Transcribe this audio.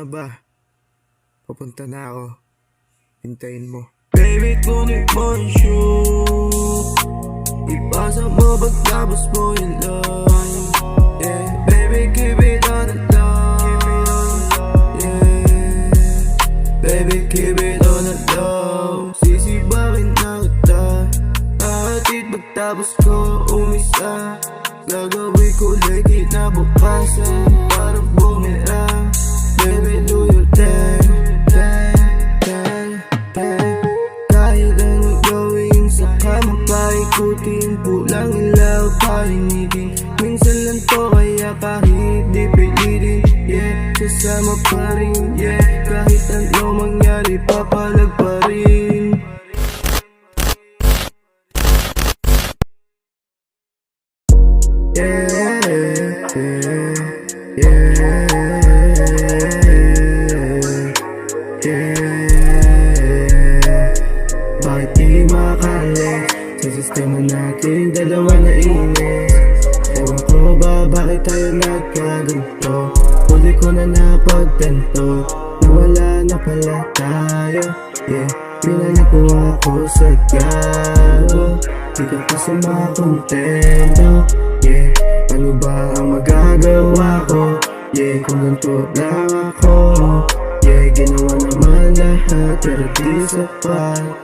na ba? Papunta na ako. Hintayin mo. Baby, kunin mo yung shoe. Ipasa mo pagtapos mo yung love. Yeah, baby, keep it on the low. Yeah, baby, keep it on the low. Sisibakin na kita. Ahatid pagtapos ko umisa. Gagawin ko ulit kinabukasan para bumirang. Baby, do your thing. Kahit anong gawin saka mapaikutin. Pulang ilaw pahinigin. Minsan lang to kaya kahit di pilitin. Yeah, sasama pa rin. Yeah, kahit anong mangyari papalag pa rin. Yeah, bakit di makalis sa sistema natin dalawa na inis? Ewan ko ba bakit tayo nagkaganto? Huli ko na napagtanto na wala na pala tayo. Yeah, pinalik ko ako sa gago. Di ka kasi makontento. Yeah, ano ba ang magagawa ko? Yeah, kung ganito lang ako. Yeah, ginawa naman lahat pero di sapat.